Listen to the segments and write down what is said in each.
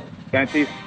F-35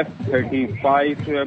F-35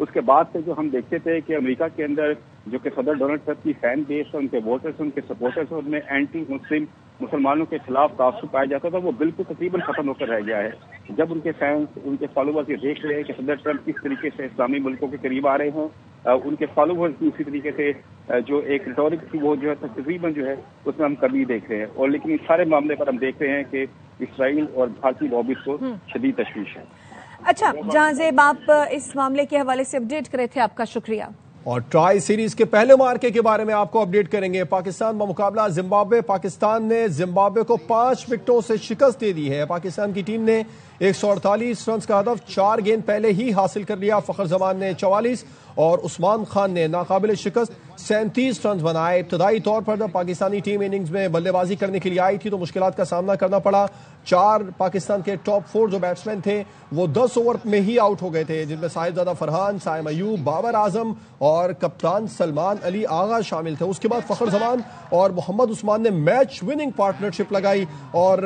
اس کے بعد سے جو ہم دیکھتے تھے کہ امریکہ کے اندر جو کہ صدر ڈونلڈ ٹرمپ کی فین بیس ہے، ان کے ووٹرز، ان کے سپورٹرز، ان میں اینٹی مسلم مسلمانوں کے خلاف تعصب پایا جاتا تھا، وہ بالکل تقریباً ختم ہو کر رہ گیا ہے۔ جب ان کے فینس، ان کے فالوورز یہ دیکھ رہے ہیں کہ صدر ٹرمپ کس طریقے سے اسلامی ملکوں کے قریب آ رہے ہیں، ان کے فالوورز بھی اسی طریقے سے جو ایک ریٹورک تھی وہ جو ہے تقریباً جو ہے اس میں ہم کمی دیکھ رہے ہیں، اور لیکن اس سارے معاملے پر ہم دیکھ رہے ہیں کہ اسرائیل اور بھارتی لابیز کو شدید تشویش ہے۔ اچھا جہاں زیب، آپ اس معاملے کے حوالے سے اپڈیٹ کرے تھے، آپ کا شکریہ۔ اور ٹرائی سیریز کے پہلے مارکے کے بارے میں آپ کو اپڈیٹ کریں گے۔ پاکستان بمقابلہ زمبابوے، پاکستان نے زمبابوے کو 5 وکٹوں سے شکست دے دی ہے۔ پاکستان کی ٹیم نے 148 رنز کا ہدف 4 گیند پہلے ہی حاصل کر لیا۔ فخر زمان نے 44 اور عثمان خان نے ناقابل شکست 37 رنز بنائے۔ ابتدائی طور پر جب پاکستانی ٹیم اننگز میں بلے بازی کرنے کے لیے آئی تھی تو مشکلات کا سامنا کرنا پڑا۔ 4 پاکستان کے ٹاپ 4 جو بیٹسمین تھے وہ 10 اوور میں ہی آؤٹ ہو گئے تھے، جن میں صاحبزادہ فرحان، سائم ایوب، بابر اعظم اور کپتان سلمان علی آغا شامل تھے۔ اس کے بعد فخر زمان اور محمد عثمان نے میچ وننگ پارٹنرشپ لگائی اور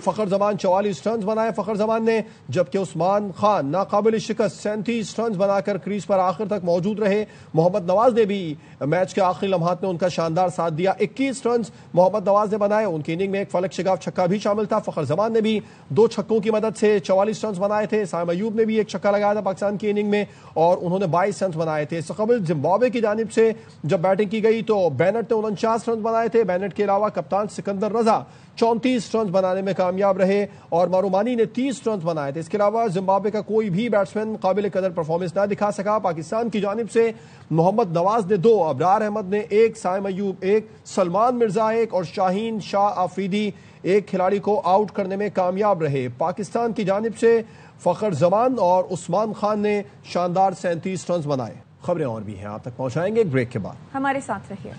فخر زمان 44 رنز بنائے فخر زمان نے، جبکہ عثمان خان ناقابل شکست 37 رنز بنا کر کریز پر آخر تک موجود رہے۔ محمد نواز نے بھی میچ کے آخری لمحات میں ان کا شاندار ساتھ دیا۔ 21 رنز محمد نواز نے بنائے، ان کی اننگ میں ایک فلک شگاف چھکا بھی شامل تھا۔ فخر زمان نے بھی 2 چھکوں کی مدد سے 44 رنز بنائے تھے۔ سائم ایوب نے بھی ایک چھکا لگایا تھا پاکستان کی اننگ میں اور انہوں نے 22 رنز بنائے تھے۔ اس سے قبل زمبابوے کی جانب سے جب بیٹنگ کی گئی تو بینٹ نے 49 رنز بنائے تھے۔ بینٹ کے علاوہ کپتان سکندر رضا 34 رنز بنانے میں کامیاب رہے اور مارومانی نے 30 رنز بنائے تھے۔ اس کے علاوہ زمبابوے کا کوئی بھی بیٹسمین قابل قدر پرفارمنس نہ دکھا سکا۔ پاکستان کی جانب سے محمد نواز نے 2، ابرار احمد نے 1، سائم ایوب 1، سلمان مرزا 1 اور شاہین شاہ آفریدی 1 کھلاڑی کو آؤٹ کرنے میں کامیاب رہے۔ پاکستان کی جانب سے فخر زمان اور عثمان خان نے شاندار 37 رنز بنائے۔ خبریں اور بھی ہیں، آپ تک پہنچائیں گے ایک بریک کے بعد، ہمارے ساتھ رہیے۔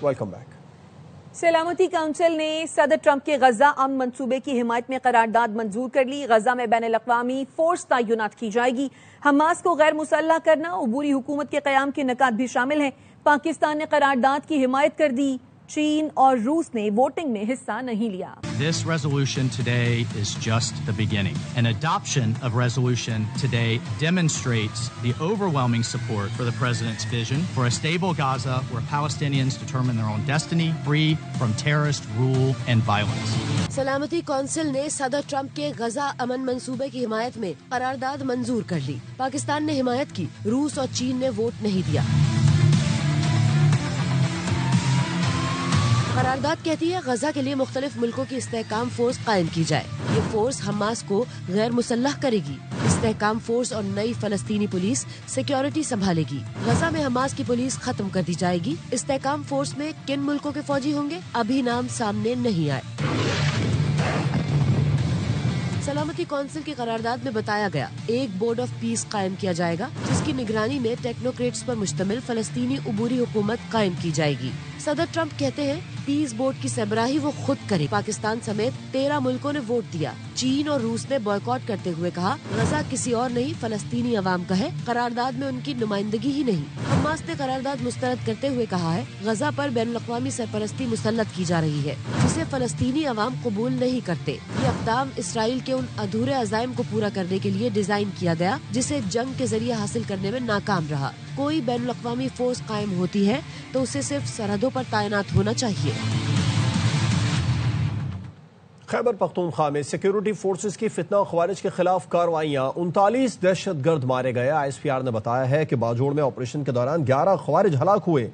Welcome back. سلامتی کونسل نے صدر ٹرمپ کے غزہ امن منصوبے کی حمایت میں قرارداد منظور کر لی۔ غزہ میں بین الاقوامی فورس تعینات کی جائے گی۔ حماس کو غیر مسلح کرنا، عبوری حکومت کے قیام کے نکات بھی شامل ہیں۔ پاکستان نے قرارداد کی حمایت کر دی، چین اور روس نے ووٹنگ میں حصہ نہیں لیا۔ This resolution today is just the beginning. An adoption of resolution today demonstrates the overwhelming support for the President's vision for a stable Gaza where Palestinians determine their own destiny, free from terrorist rule and violence. سلامتی council نے صدر Trump کے غزہ امن منصوبے کی حمایت میں قرارداد منظور کر لی۔ پاکستان نے حمایت کی، روس اور چین نے ووٹ نہیں دیا۔ قرارداد کہتی ہے غزہ کے لیے مختلف ملکوں کی استحکام فورس قائم کی جائے۔ یہ فورس حماس کو غیر مسلح کرے گی۔ استحکام فورس اور نئی فلسطینی پولیس سیکیورٹی سنبھالے گی۔ غزہ میں حماس کی پولیس ختم کر دی جائے گی۔ استحکام فورس میں کن ملکوں کے فوجی ہوں گے ابھی نام سامنے نہیں آئے۔ سلامتی کونسل کی قرارداد میں بتایا گیا ایک بورڈ آف پیس قائم کیا جائے گا جس کی نگرانی میں ٹیکنوکریٹس پر مشتمل فلسطینی عبوری حکومت قائم کی جائے گی۔ صدر ٹرمپ کہتے ہیں پیس بورڈ کی سربراہی وہ خود کرے۔ پاکستان سمیت 13 ملکوں نے ووٹ دیا۔ چین اور روس نے بائیکاٹ کرتے ہوئے کہا غزہ کسی اور نہیں فلسطینی عوام کا ہے، قرارداد میں ان کی نمائندگی ہی نہیں۔ حماس نے قرارداد مسترد کرتے ہوئے کہا ہے غزہ پر بین الاقوامی سرپرستی مسلط کی جا رہی ہے جسے فلسطینی عوام قبول نہیں کرتے۔ یہ اقدام اسرائیل کے ان ادھورے عزائم کو پورا کرنے کے لیے ڈیزائن کیا گیا جسے جنگ کے ذریعے حاصل کرنے میں ناکام رہا۔ کوئی بین الاقوامی فورس قائم ہوتی ہے تو اسے صرف سرحدوں پر تعینات ہونا چاہیے۔ خیبر پختونخوا میں سیکیورٹی فورسز کی فتنہ و خوارج کے خلاف کارروائیاں، 39 دہشت گرد مارے گئے۔ آئی ایس پی آر نے بتایا ہے کہ باجوڑ میں آپریشن کے دوران 11 خوارج ہلاک ہوئے۔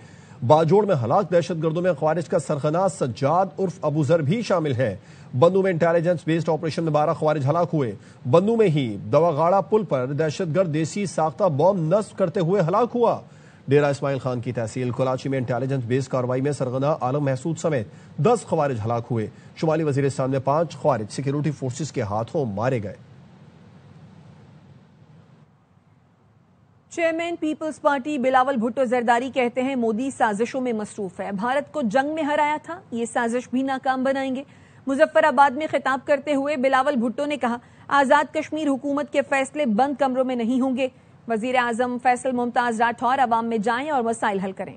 باجوڑ میں ہلاک دہشت گردوں میں خوارج کا سرغنہ سجاد عرف ابو ذر بھی شامل ہے۔ بندو میں انٹیلیجنس بیسڈ آپریشن میں 12 خوارج ہلاک ہوئے۔ بندو میں ہی دواغاڑا پل پر دہشت گرد دیسی ساختہ بم نصب کرتے ہوئے ہلاک ہوا۔ ڈیرہ اسماعیل خان کی تحصیل کلاچی میں انٹیلیجنس بیس کارروائی میں سرغنہ عالم محسود سمیت 10 خوارج ہلاک ہوئے۔ شمالی وزیرستان میں 5 خوارج سیکیورٹی فورسز کے ہاتھوں مارے گئے۔ چیئرمین پیپلز پارٹی بلاول بھٹو زرداری کہتے ہیں مودی سازشوں میں مصروف ہے، بھارت کو جنگ میں ہرایا تھا، یہ سازش بھی ناکام بنائیں گے۔ مظفر آباد میں خطاب کرتے ہوئے بلاول بھٹو نے کہا آزاد کشمیر حکومت کے فیصلے بند کمروں میں نہیں ہوں گے۔ وزیر اعظم فیصل ممتاز راٹھور عوام میں جائیں اور مسائل حل کریں۔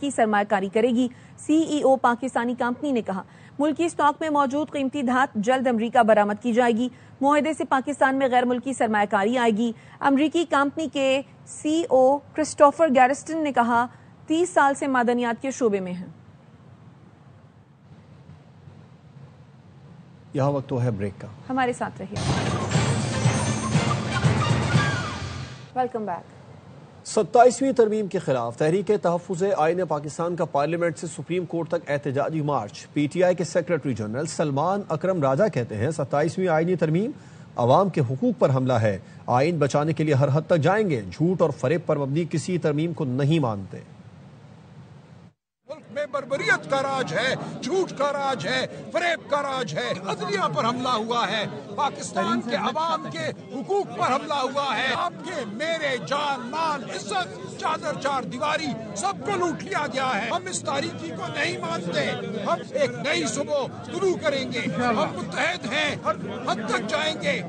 کی سرمایہ کاری کرے گی۔ CEO پاکستانی کمپنی نے کہا ملکی اسٹاک میں موجود قیمتی دھات جلد امریکہ برآمد کی جائے گی۔ معاہدے سے پاکستان میں غیر ملکی سرمایہ کاری آئے گی۔ امریکی کمپنی کے CEO کرسٹوفر گیرسٹن نے کہا 30 سال سے معدنیات کے شعبے میں ہیں۔ یہاں وقت تو ہے بریک کا، ہمارے ساتھ رہیے۔ Welcome back. 27ویں ترمیم کے خلاف تحریک تحفظ آئین پاکستان کا پارلیمنٹ سے سپریم کورٹ تک احتجاجی مارچ۔ پی ٹی آئی کے سیکرٹری جنرل سلمان اکرم راجہ کہتے ہیں 27ویں آئینی ترمیم عوام کے حقوق پر حملہ ہے، آئین بچانے کے لیے ہر حد تک جائیں گے، جھوٹ اور فریب پر مبنی کسی ترمیم کو نہیں مانتے۔ ملک میں بربریت کا راج ہے، جھوٹ کا راج ہے، فریب کا راج ہے، عدلیہ پر حملہ ہوا ہے، پاکستان کے عوام کے حقوق پر حملہ ہوا ہے، آپ کے میرے جان مال عزت چادر چار دیواری سب کو لوٹ لیا گیا ہے۔ ہم اس تاریخی کو نہیں مانتے، ہم ایک نئی صبح طلوع کریں گے، ہم متحد ہیں، ہر حد تک جائیں گے۔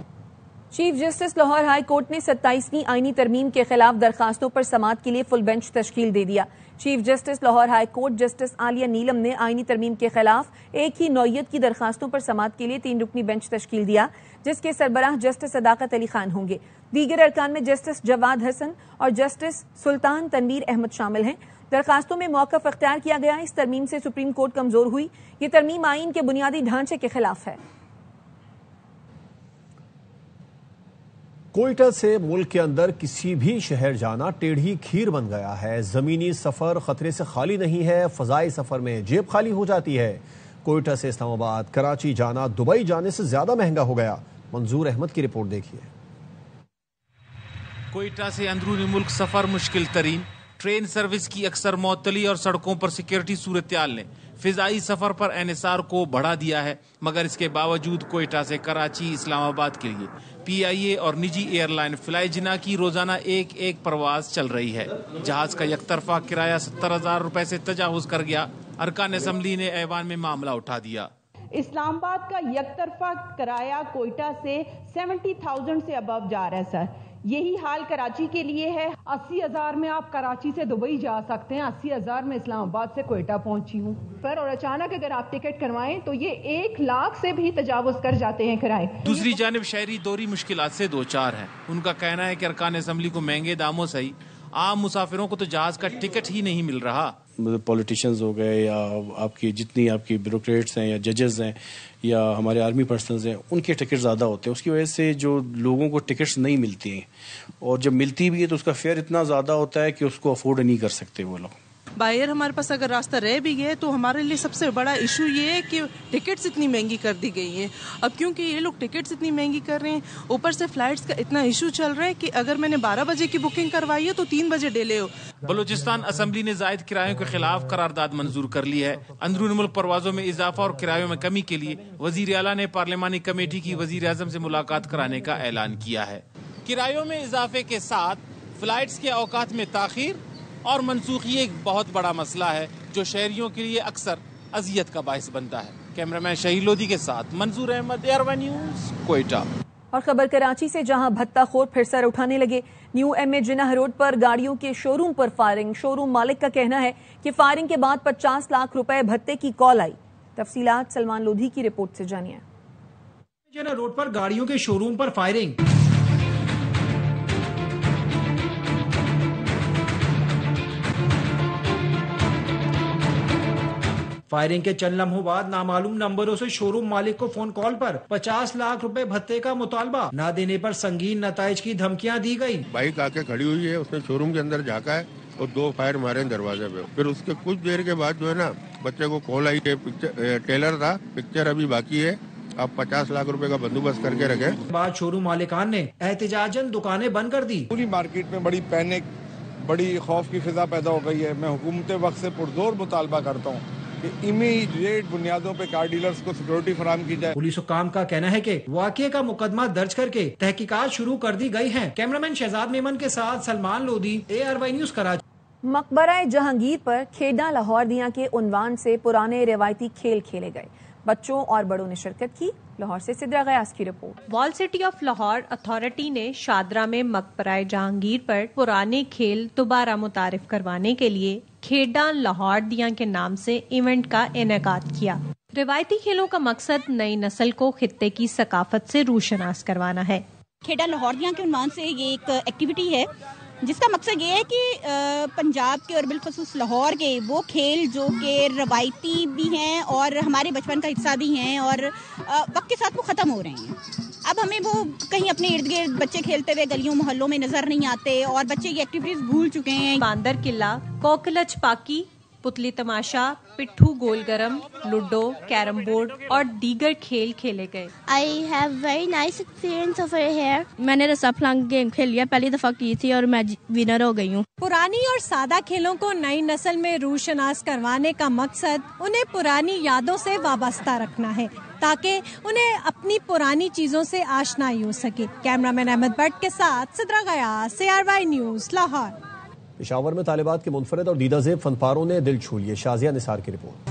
Chief justice Lahore high court نے 27ویں آئینی ترمیم کے خلاف درخواستوں پر سماعت کے لیے فل بینچ تشکیل دے دیا۔ Chief justice Lahore high court justice Aliya Neelum نے آئینی ترمیم کے خلاف ایک ہی نوعیت کی درخواستوں پر سماعت کے لیے 3 رکنی بینچ تشکیل دیا، جس کے سربراہ جسٹس صداقت علی خان ہوں گے۔ دیگر ارکان میں جسٹس جواد حسن اور جسٹس سلطان تنویر احمد شامل ہیں۔ درخواستوں میں موقف اختیار کیا گیا، اس ترمیم سے سپریم کورٹ کمزور ہوئی، یہ ترمیم آئین کے بنیادی ڈھانچے کے خلاف ہے۔ کوئٹہ سے ملک کے اندر کسی بھی شہر جانا ٹیڑھی کھیر بن گیا ہے۔ زمینی سفر خطرے سے خالی نہیں ہے، فضائی سفر میں جیب خالی ہو جاتی ہے۔ کوئٹہ سے اسلام آباد، کراچی جانا دبئی جانے سے زیادہ مہنگا ہو گیا۔ منظور احمد کی رپورٹ دیکھیے۔ کوئٹہ سے اندرونی ملک سفر مشکل ترین، ٹرین سروس کی اکثر معطلی اور سڑکوں پر سیکیورٹی صورتحال نے فضائی سفر پر انحصار کو بڑھا دیا ہے، مگر اس کے باوجود کوئٹہ سے کراچی اسلام آباد کے لیے پی آئی اے اور نجی ایئر لائن فلائی جنا کی روزانہ ایک پرواز چل رہی ہے۔ جہاز کا یک طرفہ کرایہ 70,000 روپے سے تجاوز کر گیا، ارکان اسمبلی نے ایوان میں معاملہ اٹھا دیا۔ اسلام آباد کا یک طرفہ کرایہ کوئٹہ سے 70,000 سے ابو جا رہا ہے سر۔ یہی حال کراچی کے لیے ہے۔ 80,000 میں آپ کراچی سے دبئی جا سکتے ہیں، 80,000 میں اسلام آباد سے کوئٹہ پہنچی ہوں پر، اور اچانک اگر آپ ٹکٹ کروائیں تو یہ 1 لاکھ سے بھی تجاوز کر جاتے ہیں کرائے۔ دوسری جانب شہری دوری مشکلات سے دوچار ہیں۔ ان کا کہنا ہے کہ ارکان اسمبلی کو مہنگے داموں سے ہی عام مسافروں کو تو جہاز کا ٹکٹ ہی نہیں مل رہا۔ پولیٹیشنز ہو گئے یا آپ کی جتنی آپ کی بیوروکریٹس ہیں یا ججز ہیں یا ہمارے آرمی پرسنلز ہیں، ان کے ٹکٹ زیادہ ہوتے ہیں، اس کی وجہ سے جو لوگوں کو ٹکٹس نہیں ملتی ہیں، اور جب ملتی بھی ہے تو اس کا فیئر اتنا زیادہ ہوتا ہے کہ اس کو افورڈ نہیں کر سکتے وہ لوگ۔ بائر ہمارے پاس اگر راستہ رہ بھی گئے تو ہمارے لیے سب سے بڑا ایشو یہ ہے کہ ٹکٹس اتنی مہنگی کر دی گئی ہیں۔ اب کیونکہ یہ لوگ ٹکٹس اتنی مہنگی کر رہے ہیں، اوپر سے فلائٹس کا اتنا ایشو چل رہا ہے کہ اگر میں نے 12 بجے کی بکنگ کروائی ہے تو 3 بجے ڈیلے ہو۔ بلوچستان اسمبلی نے زائد کرایوں کے خلاف قرارداد منظور کر لی ہے۔ اندرون ملک پروازوں میں اضافہ اور کرایوں میں کمی کے لیے وزیر اعلیٰ نے پارلیمانی کمیٹی کی وزیر اعظم سے ملاقات کرانے کا اعلان کیا ہے۔ کرایوں میں اضافے کے ساتھ فلائٹس کے اوقات میں تاخیر اور منسوخی ایک بہت بڑا مسئلہ ہے جو شہریوں کے لیے اکثر اذیت کا باعث بنتا ہے۔ کیمرامین شہید لودھی کے ساتھ منظور احمد، ایئر نیوز، کوئٹہ۔ اور خبر کراچی سے، جہاں بھتہ خور پھر سر اٹھانے لگے۔ نیو ایم اے جناح روڈ پر گاڑیوں کے شو روم پر فائرنگ۔ شو روم مالک کا کہنا ہے کہ فائرنگ کے بعد 50 لاکھ روپے بھتے کی کال آئی۔ تفصیلات سلمان لودھی کی رپورٹ سے جانیے۔ جناح روڈ پر گاڑیوں کے شو روم پر فائرنگ۔ فائرنگ کے چند لمحوں بعد نامعلوم نمبروں سے شو روم مالک کو فون کال پر 50 لاکھ روپے بھتے کا مطالبہ، نہ دینے پر سنگین نتائج کی دھمکیاں دی گئی۔ بائک آ کے کھڑی ہوئی ہے، اس نے شو روم کے اندر جھانکا ہے اور 2 فائر مارے دروازے پہ۔ پھر اس کے کچھ دیر کے بعد جو ہے نا بچے کو کال آئی کہ ٹیلر تھا، پکچر ابھی باقی ہے، آپ 50 لاکھ روپے کا بندوبست کر کے رکھیں۔ بعد شو روم مالکان نے احتجاجاً دکانیں بند کر دی۔ پوری مارکیٹ میں بڑی پینک، بڑی خوف کی فضا پیدا ہو گئی ہے۔ میں حکومت وقت سے پرزور مطالبہ کرتا ہوں کہ امیڈیٹ بنیادوں پہ کار ڈیلرز کو سیکورٹی فراہم کی جائے۔ پولیس حکام کا کہنا ہے کہ واقعے کا مقدمہ درج کر کے تحقیقات شروع کر دی گئی ہیں۔ کیمرامین شہزاد میمن کے ساتھ سلمان لودھی، ARY نیوز کراچی۔ مقبرہ جہانگیر پر کھیڈا لاہور دیاں کے عنوان سے پرانے روایتی کھیل کھیلے گئے۔ بچوں اور بڑوں نے شرکت کی. لاہور سے سدرا غیاث کی رپورٹ. وال سٹی آف لاہور اتھارٹی نے شادرہ میں مقبرہ جہانگیر پر پرانے کھیل دوبارہ متعارف کروانے کے لیے کھیڈاں لاہور دیاں کے نام سے ایونٹ کا انعقاد کیا. روایتی کھیلوں کا مقصد نئی نسل کو خطے کی ثقافت سے روشناس کروانا ہے. کھیڈاں لاہور دیاں کے عنوان سے یہ ایک ایکٹیویٹی ہے جس کا مقصد یہ ہے کہ پنجاب کے اور بالخصوص لاہور کے وہ کھیل جو کہ روایتی بھی ہیں اور ہمارے بچپن کا حصہ بھی ہیں اور وقت کے ساتھ وہ ختم ہو رہے ہیں. اب ہمیں وہ کہیں اپنے ارد گرد بچے کھیلتے ہوئے گلیوں محلوں میں نظر نہیں آتے اور بچے یہ ایکٹیویٹیز بھول چکے ہیں. باندر قلعہ، کوکلچ پاکی، پتلی تماشا، پٹھو گول گرم، لوڈو، کیرم بورڈ اور دیگر کھیل کھیلے گئے. I have very nice experience over here. میں نے رسا پھلانگ گیم کھیل لیا، پہلی دفعہ کی تھی اور میں ونر ہو گئی ہوں. پرانی اور سادہ کھیلوں کو نئی نسل میں روشناس کروانے کا مقصد انہیں پرانی یادوں سے وابستہ رکھنا ہے تاکہ انہیں اپنی پرانی چیزوں سے آشنائی ہو سکے. کیمرہ مین احمد بٹ کے ساتھ سدرا غیاث، CRY نیوز، لاہور. پشاور میں طالبات کے منفرد اور دیدہ زیب فنپاروں نے دل چھو لیے. شازیہ نثار کی رپورٹ.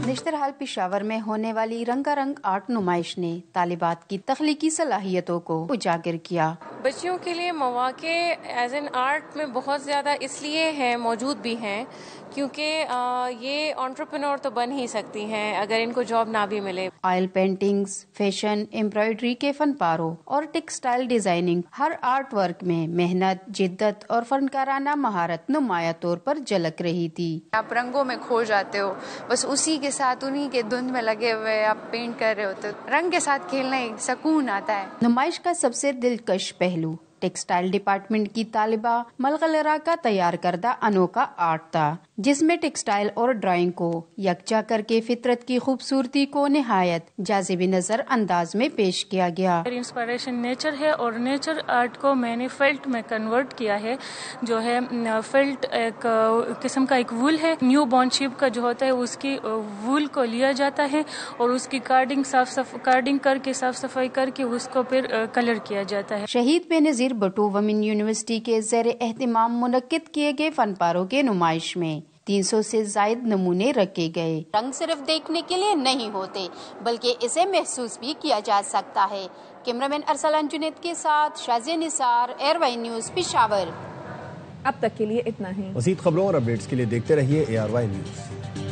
نشترحال پشاور میں ہونے والی رنگا رنگ آرٹ نمائش نے طالبات کی تخلیقی صلاحیتوں کو اجاگر کیا. بچیوں کے لیے مواقع ایز این آرٹ میں بہت زیادہ اس لیے ہیں، موجود بھی ہیں کیونکہ یہ انٹرپرینور تو بن ہی سکتی ہیں اگر ان کو جاب نہ بھی ملے. آئل پینٹنگز، فیشن، ایمبرائڈری کے فنپاروں اور ٹیکسٹائل ڈیزائننگ، ہر آرٹ ورک میں محنت، جدت اور فنکارانہ مہارت نمایاں طور پر جھلک رہی تھی. آپ رنگوں میں کھو جاتے ہو، بس اسی کے ساتھ انہی کے دھند میں لگے ہوئے آپ پینٹ کر رہے ہوتے، رنگ کے ساتھ کھیلنا ایک سکون آتا ہے. نمائش کا سب سے دلکش پہلو ٹیکسٹائل ڈپارٹمنٹ کی طالبہ ملغلرہ کا تیار کردہ انوکھا آرٹ تھا جس میں ٹیکسٹائل اور ڈرائنگ کو یکجا کر کے فطرت کی خوبصورتی کو نہایت جاذب نظر انداز میں پیش کیا گیا. انسپائریشن نیچر ہے اور نیچر آرٹ کو میں نے فیلٹ میں کنورٹ کیا ہے. جو ہے فیلٹ ایک قسم کا ایک وول ہے، نیو بورن شیپ کا جو ہوتا ہے اس کی وول کو لیا جاتا ہے اور اس کی کارڈنگ کر کے صاف صفائی کر کے اس کو پھر کلر کیا جاتا ہے. شہید بے نظیر بٹو ومن یونیورسٹی کے زیر اہتمام منعقد کیے گئے فنپاروں کے نمائش میں 300 سے زائد نمونے رکھے گئے. رنگ صرف دیکھنے کے لیے نہیں ہوتے بلکہ اسے محسوس بھی کیا جا سکتا ہے. کیمرامین ارسلان جنید کے ساتھ شازیہ نثار، ARY نیوز، پشاور. اب تک کے لیے اتنا ہی. مزید خبروں اور اپڈیٹس کے لیے دیکھتے رہیے ARY نیوز.